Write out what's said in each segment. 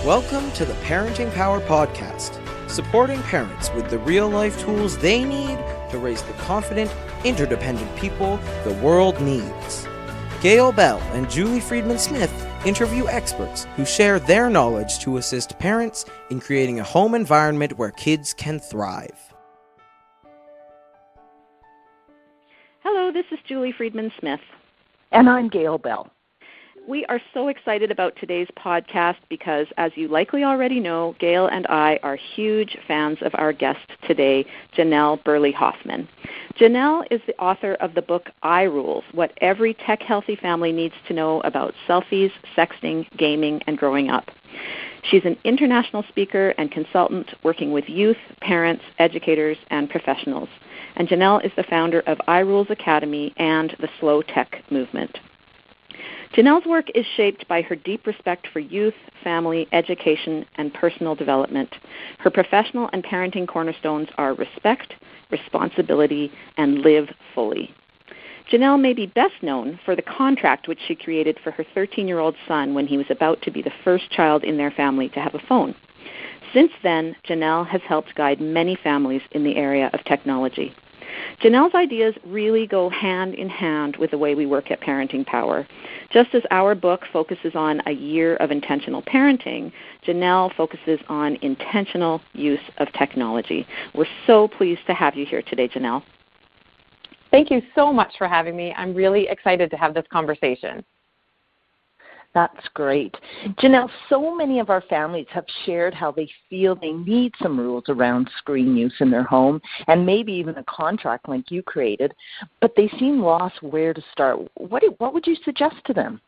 Welcome to the Parenting Power Podcast, supporting parents with the real-life tools they need to raise the confident, interdependent people the world needs. Gail Bell and Julie Friedman-Smith interview experts who share their knowledge to assist parents in creating a home environment where kids can thrive. Hello, this is Julie Friedman-Smith. And I'm Gail Bell. We are so excited about today's podcast because, as you likely already know, Gail and I are huge fans of our guest today, Janell Burley Hofmann. Janell is the author of the book iRules, What Every Tech-Healthy Family Needs to Know About Selfies, Sexting, Gaming, and Growing Up. She's an international speaker and consultant working with youth, parents, educators, and professionals. And Janell is the founder of iRules Academy and the Slow Tech Movement. Janell's work is shaped by her deep respect for youth, family, education, and personal development. Her professional and parenting cornerstones are respect, responsibility, and live fully. Janell may be best known for the contract which she created for her 13-year-old son when he was about to be the first child in their family to have a phone. Since then, Janell has helped guide many families in the area of technology. Janell's ideas really go hand in hand with the way we work at Parenting Power. Just as our book focuses on a year of intentional parenting, Janell focuses on intentional use of technology. We're so pleased to have you here today, Janell. Thank you so much for having me. I'm really excited to have this conversation. That's great. Janell, so many of our families have shared how they feel they need some rules around screen use in their home and maybe even a contract like you created, but they seem lost where to start. What would you suggest to them?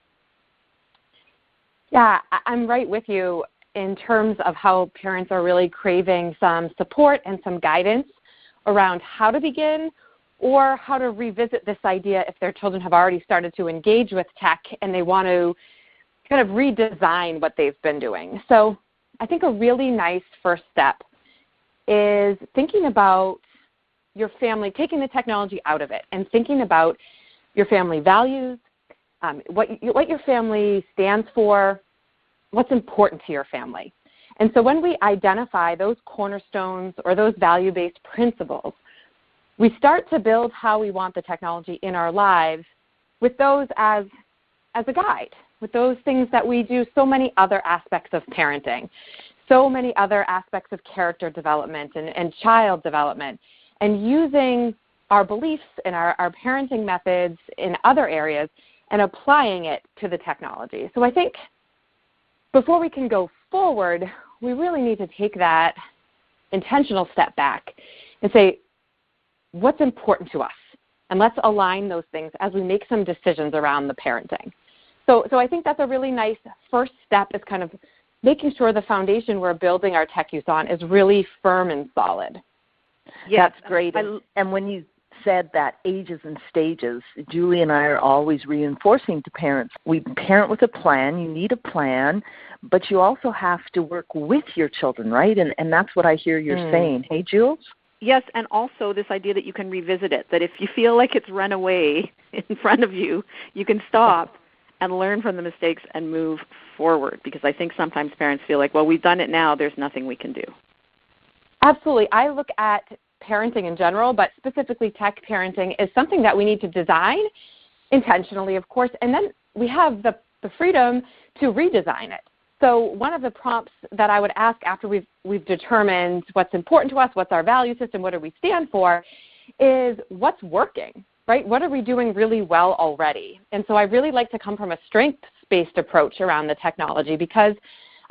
Yeah, I'm right with you in terms of how parents are really craving some support and some guidance around how to begin or how to revisit this idea if their children have already started to engage with tech and they want to kind of redesign what they've been doing. So I think a really nice first step is thinking about your family, taking the technology out of it and thinking about your family values, what your family stands for, what's important to your family. And so when we identify those cornerstones or those value-based principles, we start to build how we want the technology in our lives with those as a guide, with those things that we do so many other aspects of parenting, so many other aspects of character development and child development, and using our beliefs and our parenting methods in other areas and applying it to the technology. So I think before we can go forward, we really need to take that intentional step back and say, what's important to us? And let's align those things as we make some decisions around the parenting. So I think that's a really nice first step is kind of making sure the foundation we're building our tech use on is really firm and solid. Yeah, that's great. And when you said that ages and stages, Julie and I are always reinforcing to parents, we parent with a plan, you need a plan, but you also have to work with your children, right? And that's what I hear you're saying. Hey, Jules? Yes, and also this idea that you can revisit it, that if you feel like it's run away in front of you, you can stop and learn from the mistakes and move forward, because I think sometimes parents feel like, well, we've done it now, there's nothing we can do. Absolutely. I look at parenting in general, but specifically tech parenting is something that we need to design intentionally, of course, and then we have the freedom to redesign it. So one of the prompts that I would ask after we've determined what's important to us, what's our value system, what do we stand for, is what's working, right? What are we doing really well already? And so I really like to come from a strengths-based approach around the technology, because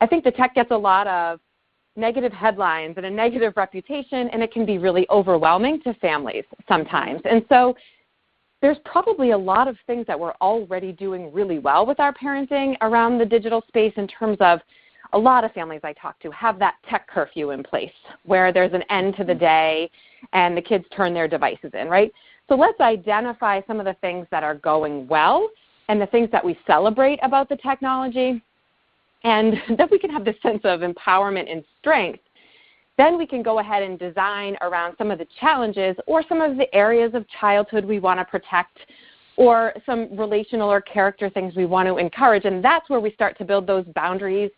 I think the tech gets a lot of negative headlines and a negative reputation, and it can be really overwhelming to families sometimes. And so there's probably a lot of things that we're already doing really well with our parenting around the digital space in terms of a lot of families I talk to have that tech curfew in place where there's an end to the day and the kids turn their devices in, right? So let's identify some of the things that are going well and the things that we celebrate about the technology, and that we can have this sense of empowerment and strength. Then we can go ahead and design around some of the challenges or some of the areas of childhood we want to protect or some relational or character things we want to encourage. And that's where we start to build those boundaries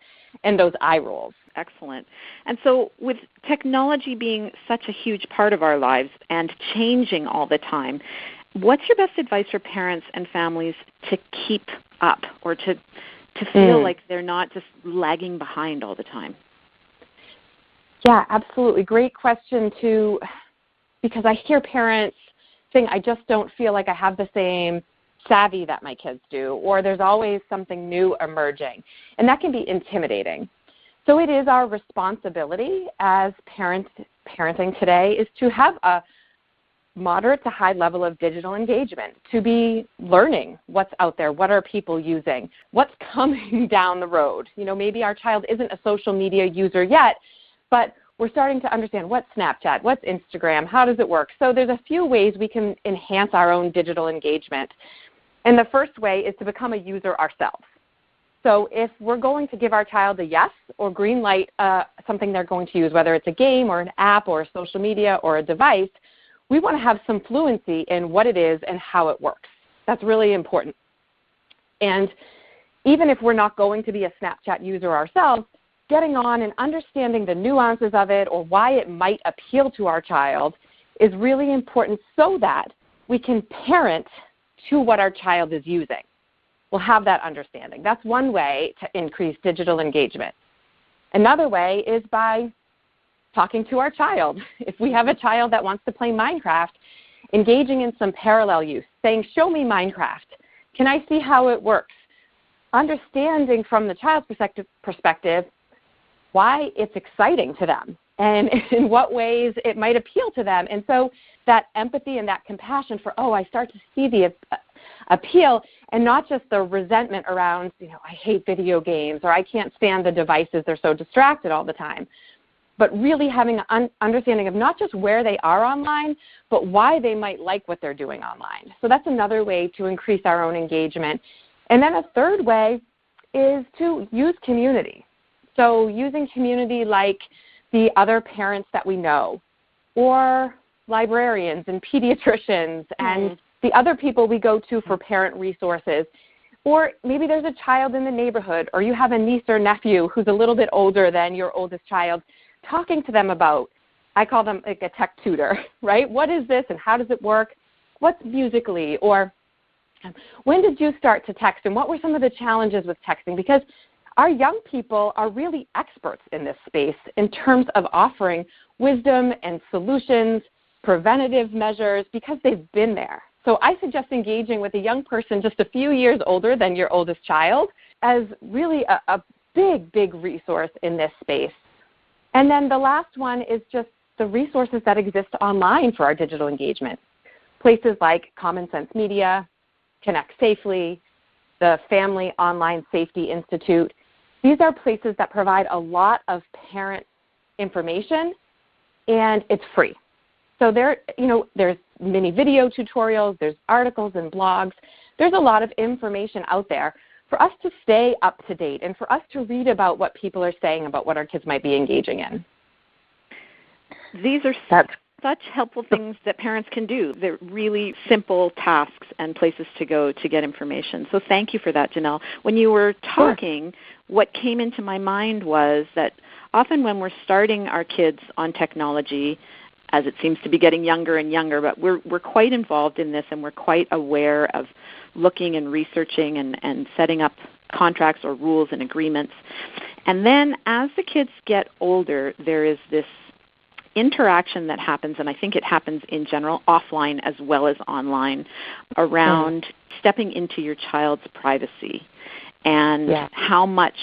and those iRules. Excellent. And so with technology being such a huge part of our lives and changing all the time, what's your best advice for parents and families to keep up or to feel like they're not just lagging behind all the time? Yeah, absolutely. Great question, too, because I hear parents saying, I just don't feel like I have the same savvy that my kids do, or there's always something new emerging. And that can be intimidating. So it is our responsibility as parenting today is to have a moderate to high level of digital engagement, to be learning what's out there, what are people using, what's coming down the road. You know, maybe our child isn't a social media user yet, but we're starting to understand what's Snapchat, what's Instagram, how does it work. So there's a few ways we can enhance our own digital engagement. And the first way is to become a user ourselves. So if we're going to give our child a yes or green light something they're going to use, whether it's a game or an app or social media or a device, we want to have some fluency in what it is and how it works. That's really important. And even if we're not going to be a Snapchat user ourselves, getting on and understanding the nuances of it or why it might appeal to our child is really important so that we can parent to what our child is using. We'll have that understanding. That's one way to increase digital engagement. Another way is by talking to our child. If we have a child that wants to play Minecraft, engaging in some parallel use, saying, show me Minecraft. Can I see how it works? Understanding from the child's perspective why it's exciting to them and in what ways it might appeal to them. And so that empathy and that compassion for, I start to see the appeal and not just the resentment around, I hate video games or I can't stand the devices, they're so distracted all the time. But really having an understanding of not just where they are online, but why they might like what they're doing online. So that's another way to increase our own engagement. And then a third way is to use community. So using community like the other parents that we know, or librarians and pediatricians and the other people we go to for parent resources. Or maybe there's a child in the neighborhood, or you have a niece or nephew who's a little bit older than your oldest child, talking to them about, I call them like a tech tutor, right? What is this and how does it work? What's Musical.ly? Or when did you start to text and what were some of the challenges with texting? Because our young people are really experts in this space in terms of offering wisdom and solutions, preventative measures, because they've been there. So I suggest engaging with a young person just a few years older than your oldest child as really a big, big resource in this space. And then the last one is just the resources that exist online for our digital engagement. Places like Common Sense Media, Connect Safely, the Family Online Safety Institute. These are places that provide a lot of parent information, and it's free. So there's mini video tutorials, there's articles and blogs. There's a lot of information out there for us to stay up to date and for us to read about what people are saying about what our kids might be engaging in. These are such helpful things that parents can do. They're really simple tasks and places to go to get information. So thank you for that, Janell. When you were talking, what came into my mind was that often when we're starting our kids on technology, as it seems to be getting younger and younger, but we're quite involved in this and we're quite aware of looking and researching and setting up contracts or rules and agreements. And then as the kids get older, there is this interaction that happens, and I think it happens in general, offline as well as online, around stepping into your child's privacy. And how much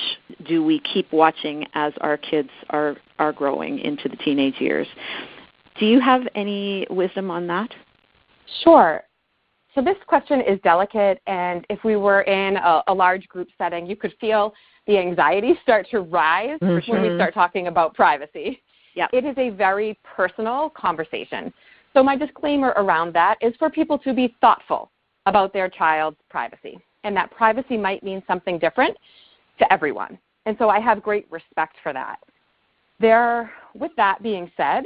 do we keep watching as our kids are growing into the teenage years? Do you have any wisdom on that? Sure. So this question is delicate, and if we were in a large group setting, you could feel the anxiety start to rise when we start talking about privacy. Yep. It is a very personal conversation. So my disclaimer around that is for people to be thoughtful about their child's privacy, and that privacy might mean something different to everyone. And so I have great respect for that. With that being said,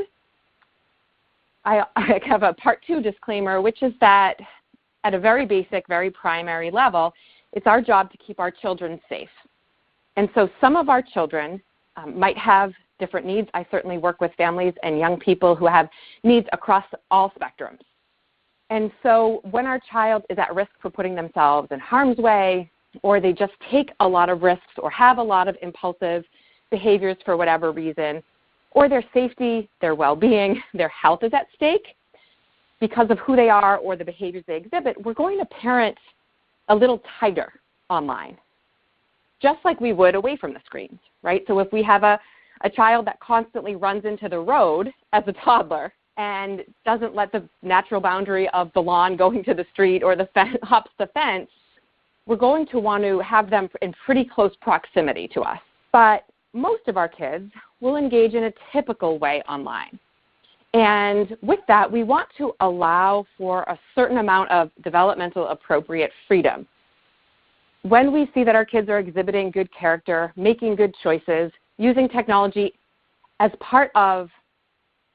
I have a part 2 disclaimer, which is that at a very basic, very primary level, it's our job to keep our children safe. And so some of our children might have different needs. I certainly work with families and young people who have needs across all spectrums. And so when our child is at risk for putting themselves in harm's way, or they just take a lot of risks or have a lot of impulsive behaviors for whatever reason, or their safety, their well-being, their health is at stake because of who they are or the behaviors they exhibit, we're going to parent a little tighter online, just like we would away from the screens, right? So if we have a child that constantly runs into the road as a toddler and doesn't let the natural boundary of the lawn going to the street or the hops the fence, we're going to want to have them in pretty close proximity to us. But most of our kids will engage in a typical way online. And with that, we want to allow for a certain amount of developmental appropriate freedom. When we see that our kids are exhibiting good character, making good choices, using technology as part of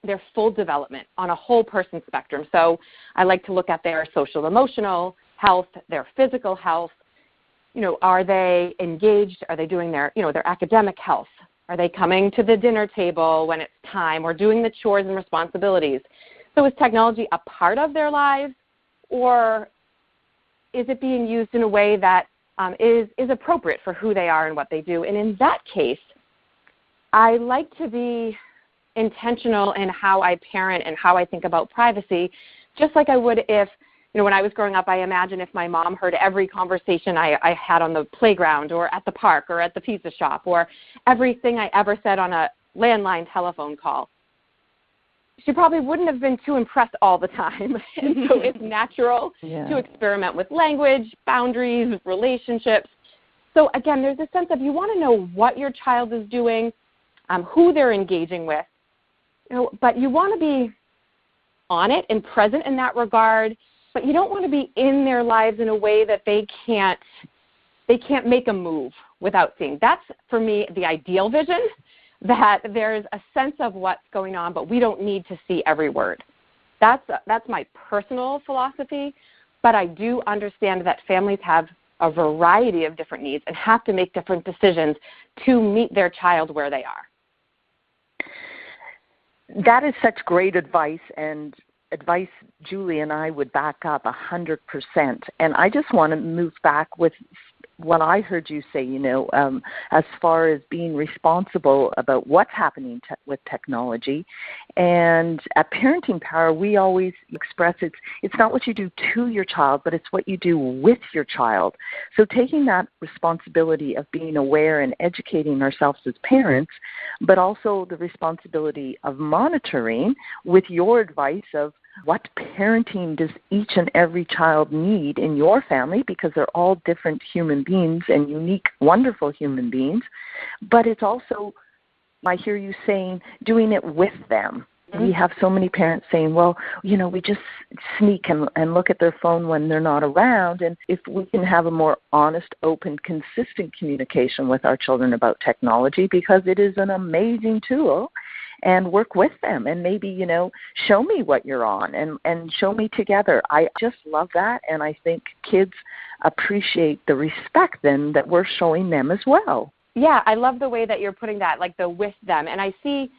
their full development on a whole person spectrum. So I like to look at their social emotional health, their physical health. Are they engaged? Are they doing their academic health? Are they coming to the dinner table when it's time or doing the chores and responsibilities? So is technology a part of their lives, or is it being used in a way that is appropriate for who they are and what they do? And in that case, I like to be intentional in how I parent and how I think about privacy, just like I would if, when I was growing up, I imagine if my mom heard every conversation I had on the playground or at the park or at the pizza shop or everything I ever said on a landline telephone call. She probably wouldn't have been too impressed all the time. And so it's natural to experiment with language, boundaries, relationships. So again, there's a sense of you want to know what your child is doing, who they're engaging with, but you want to be on it and present in that regard, but you don't want to be in their lives in a way that they can't make a move without seeing. That's, for me, the ideal vision, that there's a sense of what's going on, but we don't need to see every word. That's my personal philosophy, but I do understand that families have a variety of different needs and have to make different decisions to meet their child where they are. That is such great advice, and advice Julie and I would back up 100%. And I just want to move back with what I heard you say, as far as being responsible about what's happening with technology. And at Parenting Power, we always express it's not what you do to your child, but it's what you do with your child. So taking that responsibility of being aware and educating ourselves as parents, but also the responsibility of monitoring with your advice of what parenting does each and every child need in your family, because they're all different human beings and unique, wonderful human beings. But it's also, I hear you saying, doing it with them. Mm-hmm. We have so many parents saying, well, we just sneak and look at their phone when they're not around. And if we can have a more honest, open, consistent communication with our children about technology, because it is an amazing tool, and work with them and maybe, show me what you're on and show me together. I just love that, and I think kids appreciate the respect then that we're showing them as well. Yeah, I love the way that you're putting that, like the with them. And I see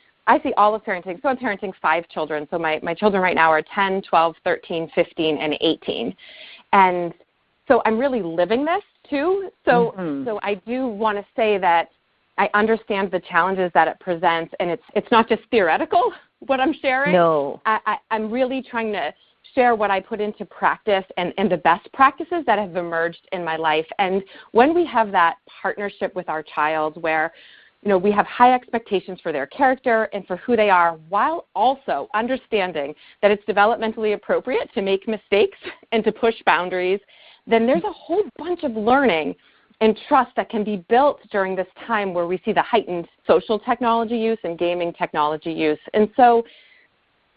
all of parenting. So I'm parenting 5 children. So my children right now are 10, 12, 13, 15, and 18. And so I'm really living this too. So so I do want to say that I understand the challenges that it presents, and it's not just theoretical, what I'm sharing. No. I'm really trying to share what I put into practice and the best practices that have emerged in my life. And when we have that partnership with our child where, we have high expectations for their character and for who they are, while also understanding that it's developmentally appropriate to make mistakes and to push boundaries, then there's a whole bunch of learning and trust that can be built during this time where we see the heightened social technology use and gaming technology use. And so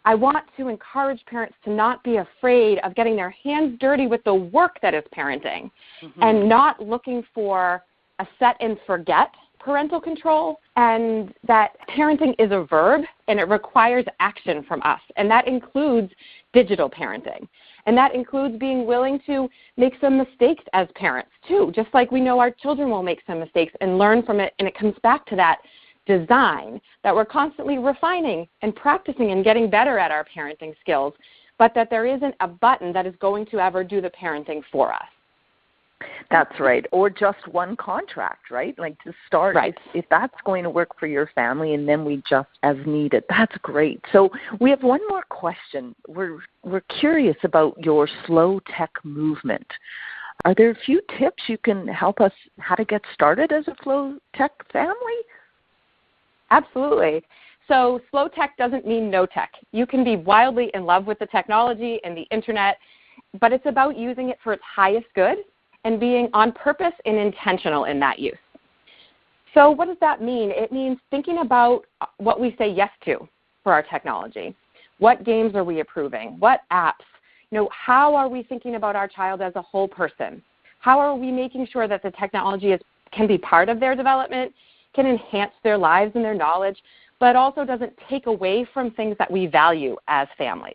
I want to encourage parents to not be afraid of getting their hands dirty with the work that is parenting, and not looking for a set and forget parental control, and that parenting is a verb and it requires action from us, and that includes digital parenting. And that includes being willing to make some mistakes as parents too, just like we know our children will make some mistakes and learn from it. And it comes back to that design that we're constantly refining and practicing and getting better at our parenting skills, but that there isn't a button that is going to ever do the parenting for us. That's right. Or just one contract, right? Like to start, right. if that's going to work for your family, and then we just as needed. That's great. So we have one more question. We're curious about your slow tech movement. Are there a few tips you can help us how to get started as a slow tech family? Absolutely. So slow tech doesn't mean no tech. You can be wildly in love with the technology and the internet, but it's about using it for its highest good and being on purpose and intentional in that use. So what does that mean? It means thinking about what we say yes to for our technology. What games are we approving? What apps? How are we thinking about our child as a whole person? How are we making sure that the technology can be part of their development, can enhance their lives and their knowledge, but also doesn't take away from things that we value as families?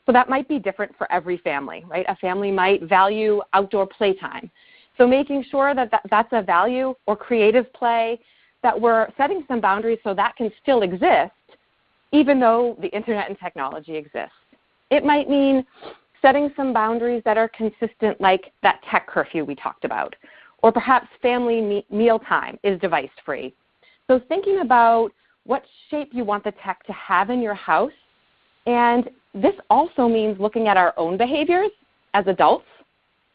So that might be different for every family, right? A family might value outdoor playtime. So making sure that that's a value, or creative play, that we're setting some boundaries so that can still exist even though the internet and technology exists. It might mean setting some boundaries that are consistent, like that tech curfew we talked about, or perhaps family mealtime is device-free. So thinking about what shape you want the tech to have in your house. And this also means looking at our own behaviors as adults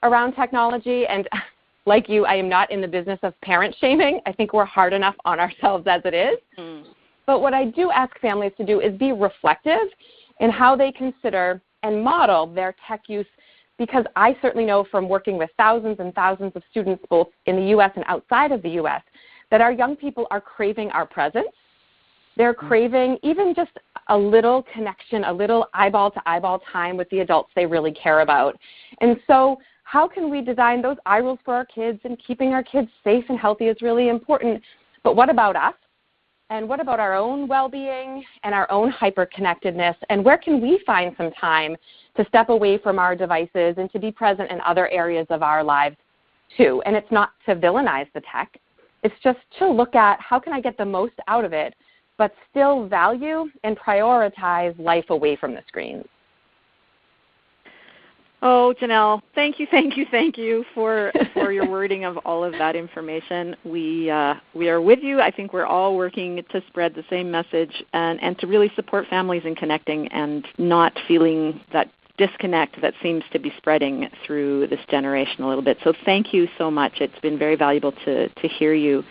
around technology. And like you, I am not in the business of parent shaming. I think we're hard enough on ourselves as it is. But what I do ask families to do is be reflective in how they consider and model their tech use, because I certainly know from working with thousands and thousands of students both in the U.S. and outside of the U.S. that our young people are craving our presence. They're craving even just a little connection, a little eyeball-to-eyeball time with the adults they really care about. And so how can we design those iRules for our kids? And keeping our kids safe and healthy is really important. But what about us? And what about our own well-being and our own hyper-connectedness? And where can we find some time to step away from our devices and to be present in other areas of our lives too? And it's not to villainize the tech. It's just to look at how can I get the most out of it, but still value and prioritize life away from the screens. Oh, Janell, thank you for your wording of all of that information. We are with you. I think we're all working to spread the same message and to really support families in connecting and not feeling that disconnect that seems to be spreading through this generation a little bit. So thank you so much. It's been very valuable to hear you.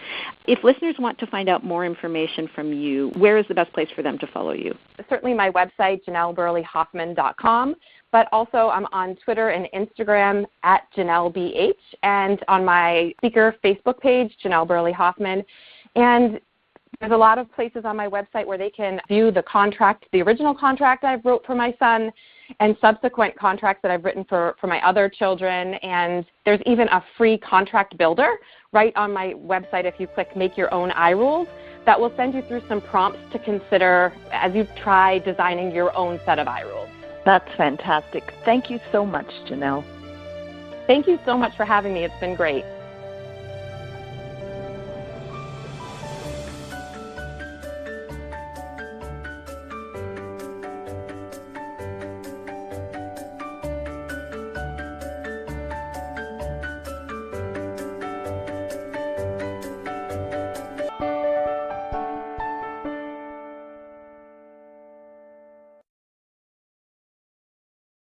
If listeners want to find out more information from you, where is the best place for them to follow you? Certainly my website, janellburleyhofmann.com. But also I'm on Twitter and Instagram at JanellBH, and on my speaker Facebook page, Janell Burley Hofmann. And there's a lot of places on my website where they can view the contract, the original contract I wrote for my son, and subsequent contracts that I've written for my other children. And there's even a free contract builder right on my website if you click Make Your Own iRules. That will send you through some prompts to consider as you try designing your own set of iRules. That's fantastic. Thank you so much, Janell. Thank you so much for having me. It's been great.